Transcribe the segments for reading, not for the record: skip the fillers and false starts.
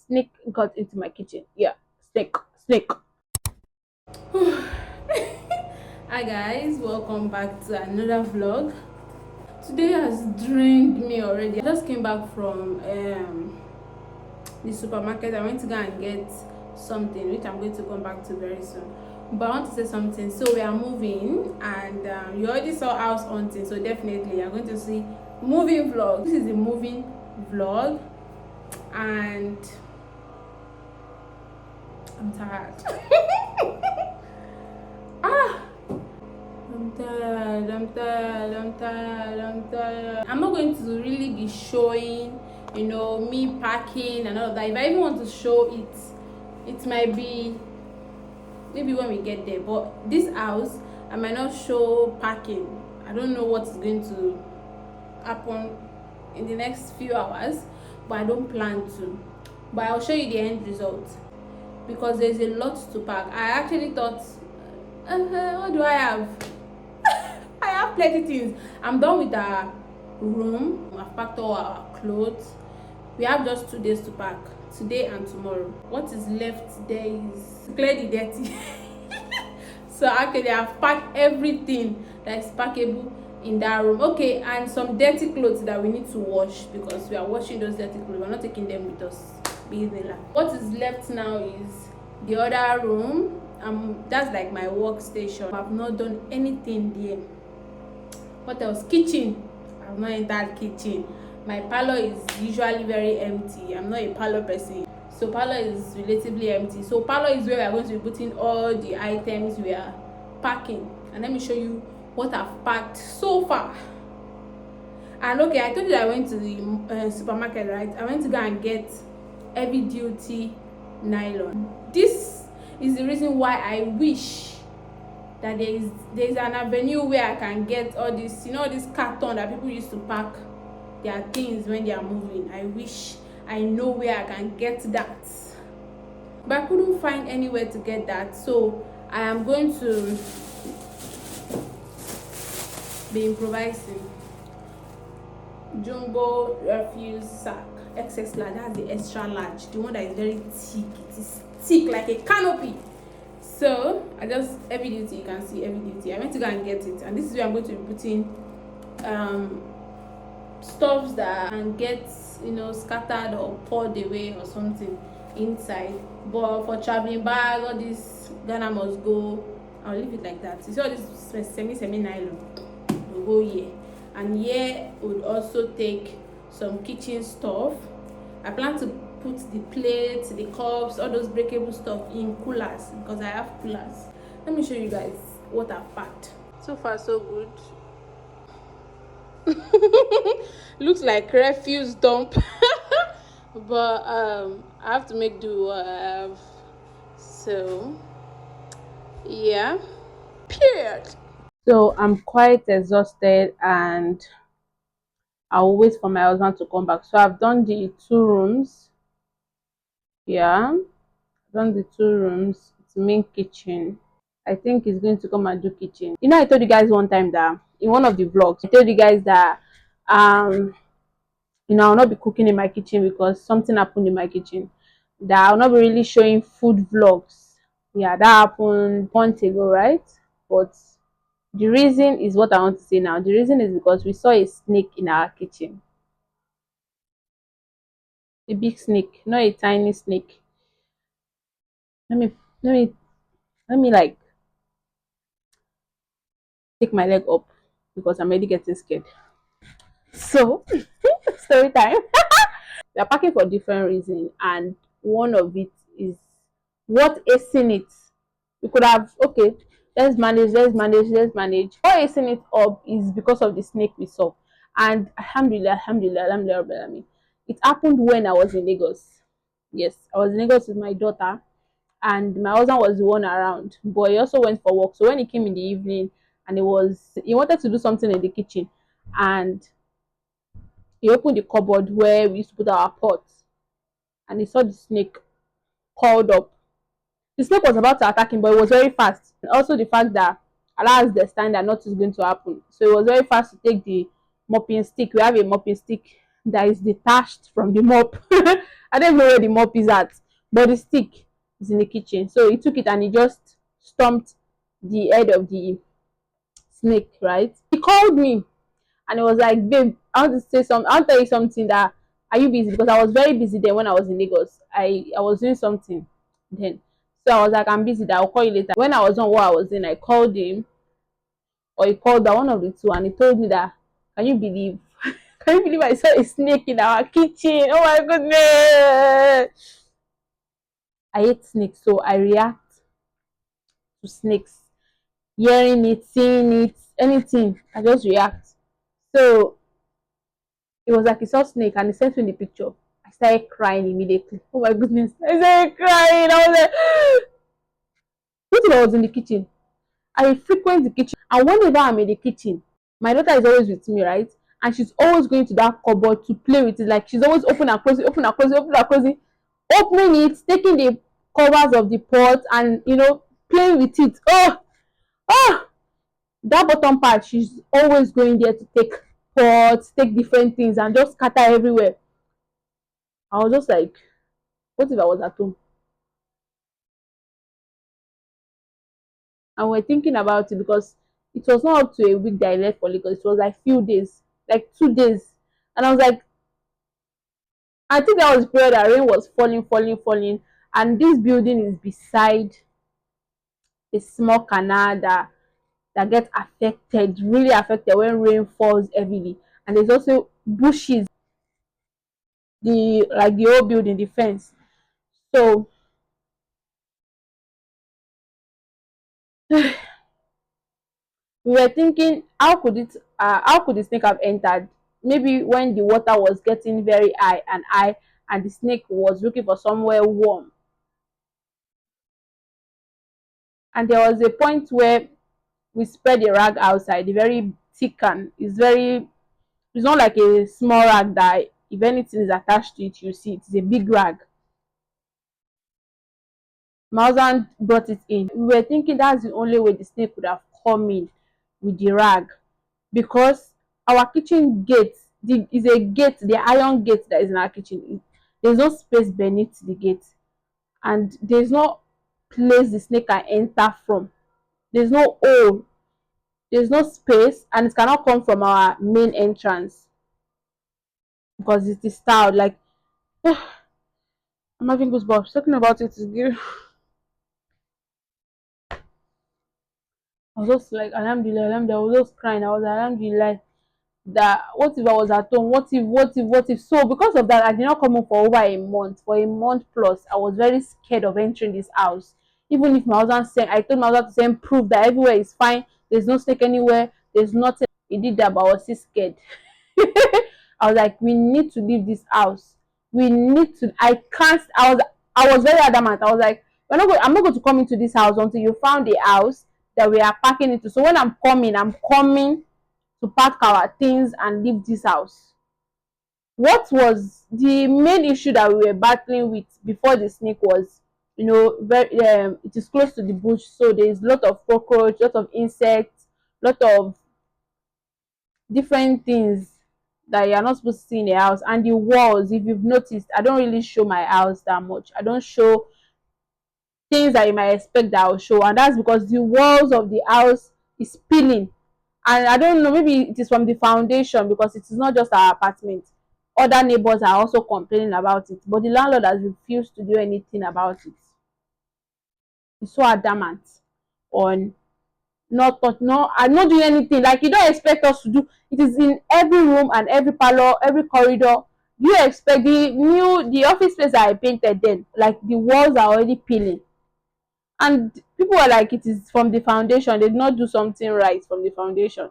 snake got into my kitchen. Yeah, snake, snake. Hi guys, welcome back to another vlog. Today has drained me already. I just came back from the supermarket. I went to go and get something which I'm going to come back to very soon. But I want to say something. So we are moving, and you already saw house hunting, so definitely you're going to see moving vlog. This is a moving vlog, and I'm tired. ah I'm tired. I'm not going to really be showing, me packing and all of that. If I even want to show it, it might be maybe when we get there. But this house, I might not show packing. I don't know what is going to happen in the next few hours, but I don't plan to. But I'll show you the end result because there's a lot to pack. I actually thought, what do I have? I have plenty things. I'm done with our room. I've packed all our clothes. We have just 2 days to pack, today and tomorrow. What is left there is to clear the dirty. So actually I've packed everything that is packable in that room. Okay, and some dirty clothes that we need to wash because we are washing those dirty clothes. We're not taking them with us. What is left now is the other room. That's like my workstation. I've not done anything there. What else? Kitchen. I've not entered kitchen. My parlor is usually very empty. I'm not a parlor person, so parlor is relatively empty. So parlor is where we are going to be putting all the items we are packing. And let me show you what I've packed so far. And okay, I told you that I went to the supermarket, right? I went to go and get heavy duty nylon. This is the reason why I wish that there's an avenue where I can get all this, this carton that people used to pack their things when they are moving. I wish I know where I can get that, but I couldn't find anywhere to get that. So I am going to be improvising. Jumbo refuse sack XS large. That's the extra large, the one that is very thick. It is thick like a canopy. So I just heavy duty. You can see heavy duty. I went to go and get it, and this is where I'm going to be putting stuffs that can get scattered or poured away or something inside. But for traveling bag, all this Ghana must go. I'll leave it like that. You see all this semi nylon will go here, and here would also take some kitchen stuff. I plan to put the plates, the cups, all those breakable stuff in coolers because I have coolers. Let me show you guys what I've packed. So far so good. Looks like refuse dump. But I have to make do what I have. So yeah, period. So I'm quite exhausted, and I'll wait for my husband to come back. So I've done the 2 rooms. Yeah, I've done the 2 rooms. It's main kitchen. I think he's going to come and do kitchen. I told you guys one time that in one of the vlogs, I told you guys that um I'll not be cooking in my kitchen because something happened in my kitchen. That I'll not be really showing food vlogs. Yeah, that happened months ago, right? But the reason is what I want to say now. The reason is because we saw a snake in our kitchen. A big snake, not a tiny snake. Let me let me let me like take my leg up because I'm already getting scared. So story time. We are packing for different reasons, and one of it is what acing it. We could have, okay, let's manage. What acing it up is because of the snake we saw. And alhamdulillah, it happened when I was in Lagos. Yes, I was in Lagos with my daughter, and my husband was the one around, but he also went for work. So when he came in the evening, and he wanted to do something in the kitchen, and he opened the cupboard where we used to put our pots, and he saw the snake curled up. The snake was about to attack him, but it was very fast. And also the fact that Allah has destined that nothing is going to happen. So it was very fast to take the mopping stick. We have a mopping stick that is detached from the mop. I don't know where the mop is at, but the stick is in the kitchen. So he took it and he just stomped the head of the snake, right? He called me and it was like, babe, I want to say something. I want to tell you something. That are you busy? Because I was very busy then when I was in Lagos. I was doing something then. So I was like, I'm busy, that I'll call you later. When I was on what I was in, I called him, or he called that, one of the two, and he told me that, can you believe? Can you believe I saw a snake in our kitchen? Oh my goodness. I hate snakes, so I react to snakes. Hearing it, seeing it, anything, I just react. So it was like he saw snake and he sent me the picture. I started crying immediately. Oh my goodness. I started crying. I was like, what if I was in the kitchen? I frequent the kitchen, and whenever I'm in the kitchen, my daughter is always with me, right? And she's always going to that cupboard to play with it. Like she's always open and closing, open and closing, open and closing, opening it, taking the covers of the pot, and playing with it. Oh, that bottom part, she's always going there to take pots, take different things, and just scatter everywhere. I was just like, what if I was at home? And we're thinking about it because it was not up to a week that I left for Lagos. It was like few days, like 2 days. And I was like, I think that was the period that rain was falling, falling, falling. And this building is beside a small canal that gets affected, really affected when rain falls heavily. And there's also bushes, the whole building, the fence. So we were thinking, how could the snake have entered? Maybe when the water was getting very high and the snake was looking for somewhere warm. And there was a point where we spread a rag outside, the very thick, and it's not like a small rag that if anything is attached to it, you see it's a big rag. My husband brought it in. We were thinking that's the only way the snake could have come in, with the rag, because our kitchen gate is a gate, the iron gate that is in our kitchen. There's no space beneath the gate, and there's no place the snake can enter from. There's no hole, there's no space, and it cannot come from our main entrance because it is styled like. I'm having goosebumps talking about it. Is good. I was just like, Alhamdulillah, Alhamdulillah. I was just crying. I was like, Alhamdulillah, that what if I was at home? What if? So because of that, I did not come home for over a month. For a month plus, I was very scared of entering this house. Even if my husband said, I told my husband to send proof that everywhere is fine. There's no snake anywhere. There's nothing. He did that, but I was still scared. I was like, we need to leave this house. We need to. I can't. I was very adamant. I was like, I'm not going to come into this house until you found a house that we are packing into. So when I'm coming to pack our things and leave this house. What was the main issue that we were battling with before the snake was, it is close to the bush, so there is a lot of cockroach, lot of insects, lot of different things that you are not supposed to see in a house. And the walls, if you've noticed, I don't really show my house that much. I don't show things that you might expect that I'll show, and that's because the walls of the house is peeling. And I don't know, maybe it is from the foundation because it is not just our apartment. Other neighbors are also complaining about it, but the landlord has refused to do anything about it. He's so adamant on not touch, no, I'm not doing anything. Like, you don't expect us to do it. Is in every room and every parlor, every corridor. You expect the office space that I painted then, like the walls are already peeling. And people were like, it is from the foundation, they did not do something right from the foundation.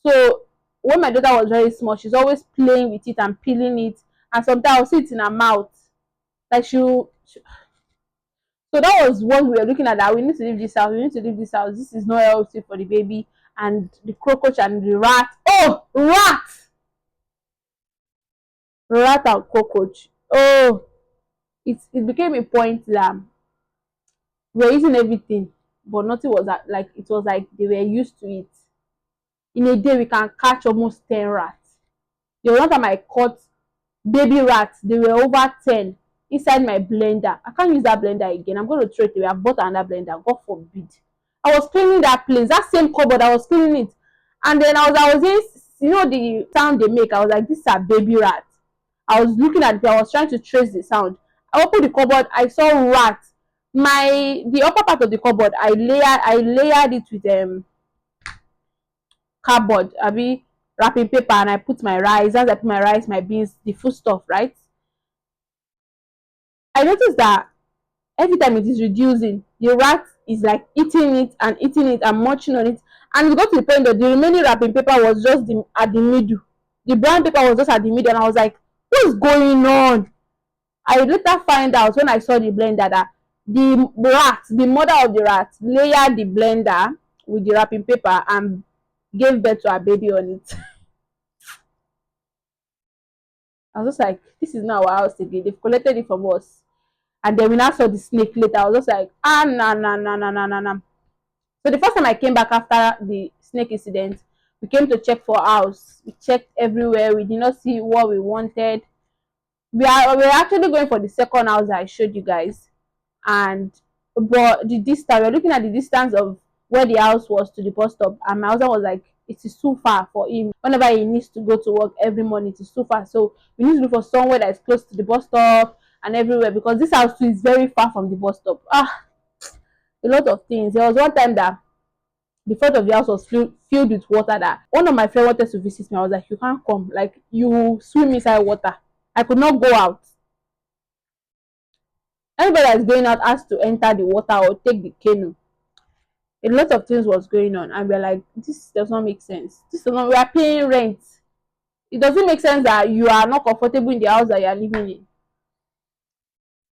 So when my daughter was very small, she's always playing with it and peeling it, and sometimes I'll see it in her mouth, like so that was what we were looking at, that we need to leave this house, we need to leave this house, this is not healthy for the baby. And the cockroach and the rat, oh, rat and cockroach, oh, it became a point that we were using everything, but nothing was like, it was like they were used to it. In a day we can catch almost 10 rats. There was one time I caught baby rats. They were over 10 inside my blender. I can't use that blender again. I'm going to throw it away. I've bought another blender. God forbid. I was cleaning that place, that same cupboard. I was cleaning it, and then I was hearing, the sound they make. I was like, these are baby rats. I was looking at it. I was trying to trace the sound. I opened the cupboard. I saw rats. The upper part of the cupboard, I layered it with cardboard, abi wrapping paper, and I put my rice. As I put my rice, my beans, the food stuff, right? I noticed that every time it is reducing, the rat is like eating it and eating it and munching on it. And it got to the point that the remaining wrapping paper was just at the middle. The brown paper was just at the middle, and I was like, what's going on? I later find out when I saw the blender that the mother of the rat, layered the blender with the wrapping paper and gave birth to a baby on it. I was just like, this is not our house again. They've collected it from us. And then we now saw the snake later. I was just like, nah, nah, nah, nah, nah, nah, nah. So the first time I came back after the snake incident, we came to check for house. We checked everywhere. We did not see what we wanted. We're actually going for the second house I showed you guys. And but the distance, we're looking at the distance of where the house was to the bus stop, and my husband was like, it is too far for him. Whenever he needs to go to work every morning, it is too far. So we need to look for somewhere that is close to the bus stop and everywhere, because this house too is very far from the bus stop. A lot of things. There was one time that the front of the house was filled with water, that one of my friends wanted to visit me. I was like, you can't come, like you swim inside water. I could not go out. Anybody that is going out has to enter the water or take the canoe. A lot of things was going on, and we're like, this does not make sense. This does not, we are paying rent. It doesn't make sense that you are not comfortable in the house that you are living in.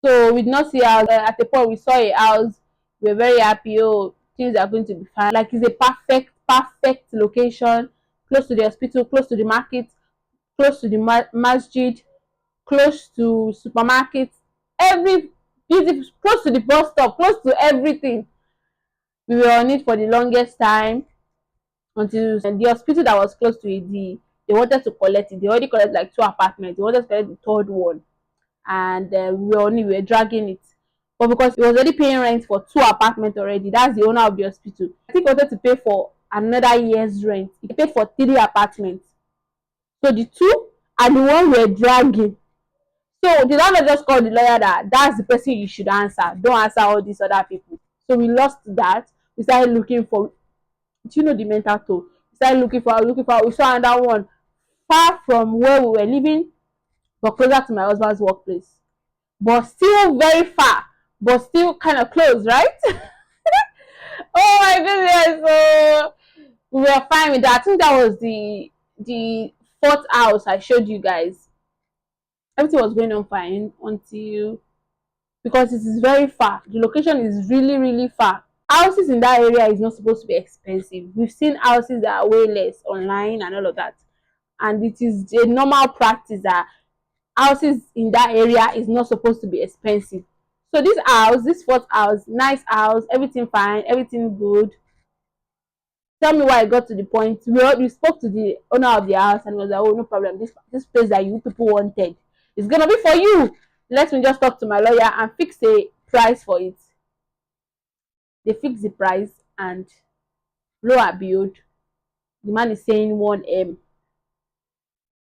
So we did not see house. At the point we saw a house, we were very happy. Oh, things are going to be fine. Like, it's a perfect location, close to the hospital, close to the market, close to the masjid, close to supermarkets, every beautiful, close to the bus stop, close to everything. We were on it for the longest time until the hospital that was close to it, they wanted to collect it. They already collected like 2 apartments. They wanted to collect the third one, and we were dragging it. But because he was already paying rent for 2 apartments already, that's the owner of the hospital. I think he wanted to pay for another year's rent. He paid for 3 apartments. So the two and the one we're dragging. So the landlord just called the lawyer that that's the person you should answer. Don't answer all these other people. So we lost that. We started looking for, do you know the mental toll? We started looking for, we saw another one far from where we were living, but closer to my husband's workplace. But still very far, but still kind of close, right? Oh my goodness. So we were fine with that. I think that was the fourth house I showed you guys. Everything was going on fine until, because it is very far. The location is really, really far. Houses in that area is not supposed to be expensive. We've seen houses that are way less online and all of that. And it is a normal practice that houses in that area is not supposed to be expensive. So this fourth house, nice house, everything fine, everything good. Tell me why I got to the point. We spoke to the owner of the house, and he was like, oh, no problem. This place that you people wanted is gonna be for you. Let me just talk to my lawyer and fix a price for it. They fix the price, and lo and behold, the man is saying 1M.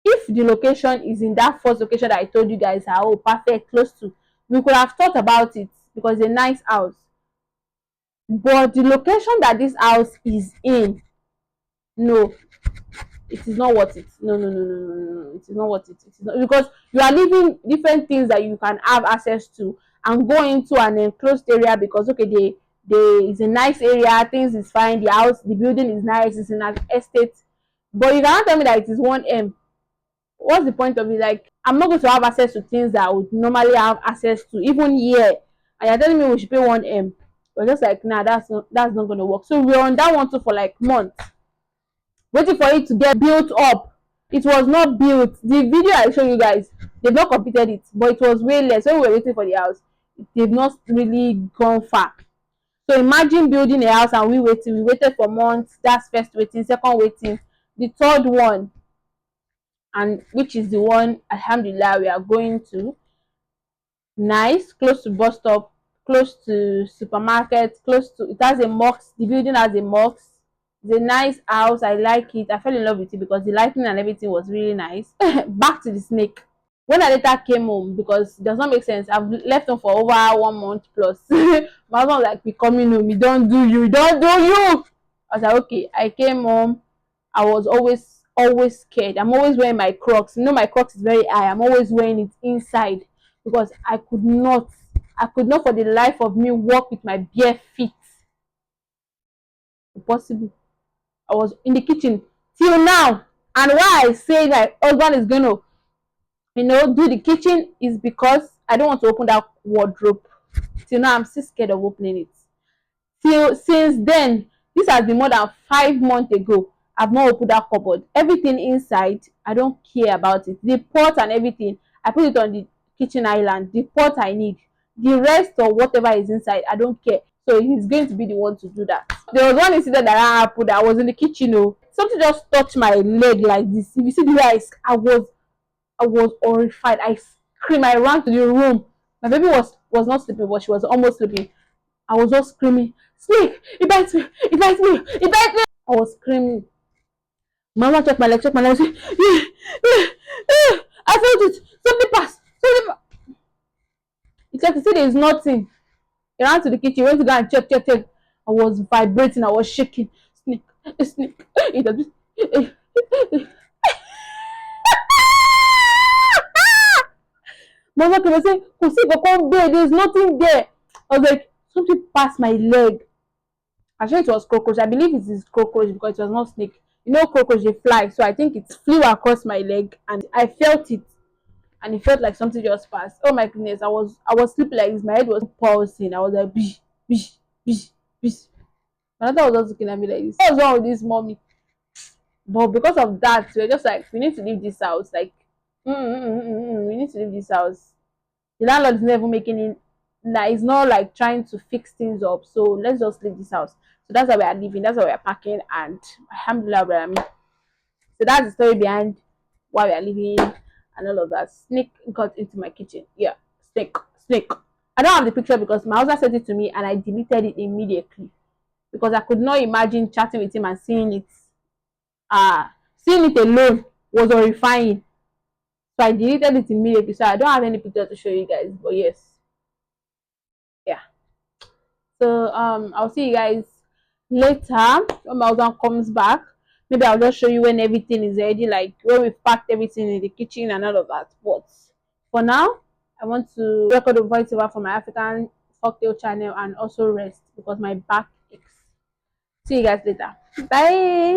If the location is in that first location that I told you guys are perfect, close to, we could have thought about it because it's a nice house. But the location that this house is in, no, it is not worth it. No, no, no, no, no, no, no. It is not worth it. It is not, because you are leaving different things that you can have access to and go into an enclosed area, because okay, it's a nice area, things is fine, the house, the building is nice, it's in an estate. But you cannot tell me that it is 1M. What's the point of it? Like, I'm not going to have access to things that I would normally have access to, even here. And you're telling me we should pay 1M. We're just like, nah, that's not going to work. So we're on that one too for like months, waiting for it to get built up. It was not built. The video I showed you guys, they've not completed it, but it was way less. When we were waiting for the house, they've not really gone far. So imagine building a house and we waited for months. That's first waiting, second waiting, the third one, and which is the one, alhamdulillah, we are going to. Nice, close to bus stop, close to supermarket, close to, it has a mosque, the building has a mosque. It's a nice house. I like it. I fell in love with it because the lighting and everything was really nice. Back to the snake. When I later came home, because it does not make sense, I've left home for over 1 month plus. My husband was like, "We coming home, you don't do you, don't do you." I was like, okay. I came home. I was always scared. I'm always wearing my Crocs. You know, my Crocs is very high. I'm always wearing it inside because I could not for the life of me walk with my bare feet. Impossible. I was in the kitchen till now. And why I say my husband is going to, do the kitchen is because I don't want to open that wardrobe. Till now, I'm still scared of opening it. Till since then, this has been more than 5 months ago. I've not opened that cupboard. Everything inside, I don't care about it. The pot and everything, I put it on the kitchen island. The pot I need. The rest or whatever is inside, I don't care. So he's going to be the one to do that. There was one incident that happened. I was in the kitchen. Oh, something just touched my leg like this. If you see the way I was horrified. I screamed. I ran to the room. My baby was not sleeping, but she was almost sleeping. I was just screaming, "Snake! It bites me! It bites me! It bites me!" I was screaming. Mama check my leg, check my leg. Say, "Yeah, yeah, yeah. I felt it. Something passed. Something." He checked. He said, "There is nothing." He ran to the kitchen. Went to go and check, check, check. I was vibrating. I was shaking. Snake, snake. It has- Mama came and said, "Kò sí kankan there. There is nothing there." I was like, something passed my leg. I'm sure it was cockroach. I believe it is cockroach because it was not snake. You know, cockroach they fly, so I think it flew across my leg and I felt it, and it felt like something just passed. Oh my goodness, I was sleeping like this. My head was pulsing. I was like, bish, bish, bish, bish. My daughter was just looking at me like this. What's wrong with this mommy? But because of that, we are just like, we need to leave this house. Like, we need to leave this house. The landlord is never making it. Nah, he's not like trying to fix things up. So let's just leave this house. So that's why we are leaving. That's why we are packing. And alhamdulillah, so that's the story behind why we are leaving and all of that. Snake got into my kitchen. Yeah, snake, snake. I don't have the picture because my husband sent it to me and I deleted it immediately because I could not imagine chatting with him and seeing it. Seeing it alone was horrifying. So I deleted it immediately. So I don't have any picture to show you guys. But yes, yeah. So I'll see you guys later when my husband comes back. Maybe I'll just show you when everything is ready, like when we've packed everything in the kitchen and all of that. But for now, I want to record a voiceover for my African folktale channel and also rest because my back aches. See you guys later. Bye.